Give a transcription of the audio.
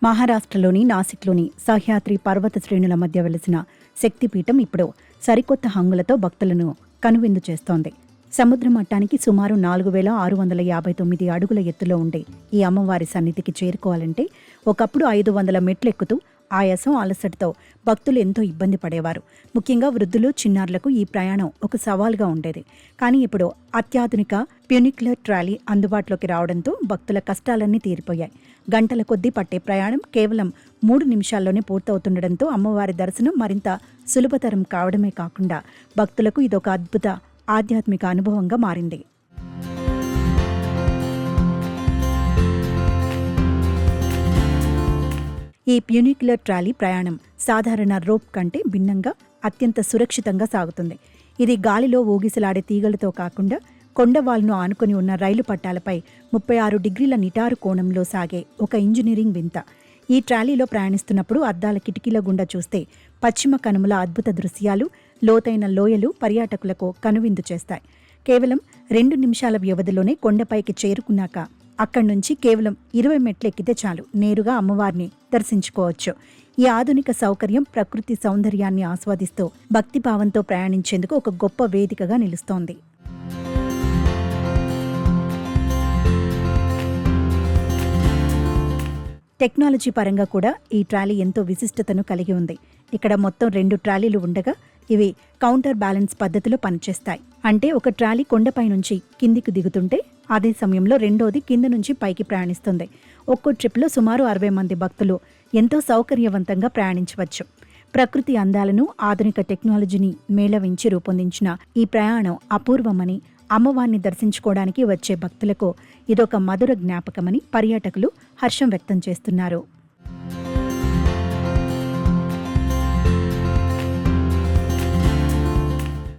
మహారాష్ట్రలోని నాసిక్లోని సహ్యాద్రి పర్వత శ్రేణుల మధ్య వెలిసిన శక్తిపీఠం ఇప్పుడు సరికొత్త హంగులతో భక్తులను కనువిందు చేస్తోంది. సముద్ర మట్టానికి సుమారు 4659 అడుగుల ఎత్తులో ఉండే ఈ అమ్మవారి సన్నిధికి చేరుకోవాలంటే ఒకప్పుడు 500 మెట్లెక్కుతూ ఆయాసం అలసటతో భక్తులు ఎంతో ఇబ్బంది పడేవారు. ముఖ్యంగా వృద్ధులు, చిన్నారులకు ఈ ప్రయాణం ఒక సవాల్గా ఉండేది. కానీ ఇప్పుడు అత్యాధునిక ఫ్యూనిక్యులర్ ట్రాలీ అందుబాటులోకి రావడంతో భక్తుల కష్టాలన్నీ తీరిపోయాయి. గంటల కొద్దీ పట్టే ప్రయాణం కేవలం 3 నిమిషాల్లోనే పూర్తవుతుండడంతో అమ్మవారి దర్శనం మరింత సులభతరం కావడమే కాకుండా భక్తులకు ఇదొక అద్భుత ఆధ్యాత్మిక అనుభవంగా మారింది. ఈ ఫ్యూనిక్యులర్ ట్రాలీ ప్రయాణం సాధారణ రోప్ కంటే భిన్నంగా అత్యంత సురక్షితంగా సాగుతుంది. ఇది గాలిలో ఊగిసలాడే తీగలతో కాకుండా కొండవాల్ను ఆనుకొని ఉన్న రైలు పట్టాలపై 36 డిగ్రీల నిటారు కోణంలో సాగే ఒక ఇంజనీరింగ్ వింత. ఈ ట్రాలీలో ప్రయాణిస్తున్నప్పుడు అద్దాల కిటికీల గుండా చూస్తే పశ్చిమ కనుమల అద్భుత దృశ్యాలు, లోతైన లోయలు పర్యాటకులకు కనువిందు చేస్తాయి. కేవలం 2 నిమిషాల వ్యవధిలోనే కొండపైకి చేరుకున్నాక అక్కడి నుంచి కేవలం 20 మెట్లు ఎక్కితే చాలు నేరుగా అమ్మవారిని దర్శించుకోవచ్చు. ఈ ఆధునిక సౌకర్యం ప్రకృతి సౌందర్యాన్ని ఆస్వాదిస్తూ భక్తిభావంతో ప్రయాణించేందుకు ఒక గొప్ప వేదికగా నిలుస్తోంది. టెక్నాలజీ పరంగా కూడా ఈ ట్రాలీ ఎంతో విశిష్టతను కలిగి ఉంది. ఇక్కడ మొత్తం 2 ట్రాలీలు ఉండగా ఇవి కౌంటర్ బ్యాలెన్స్ పద్ధతిలో పనిచేస్తాయి. అంటే ఒక ట్రాలీ కొండపై నుంచి కిందికి దిగుతుంటే అదే సమయంలో రెండోది కింద నుంచి పైకి ప్రయాణిస్తుంది. ఒక్కో ట్రిప్లో సుమారు 60 మంది భక్తులు ఎంతో సౌకర్యవంతంగా ప్రయాణించవచ్చు. ప్రకృతి అందాలను ఆధునిక టెక్నాలజీని మేళవించి రూపొందించిన ఈ ప్రయాణం అపూర్వమని, అమ్మవారిని దర్శించుకోవడానికి వచ్చే భక్తులకు ఇదొక మధుర జ్ఞాపకమని పర్యాటకులు హర్షం వ్యక్తం చేస్తున్నారు.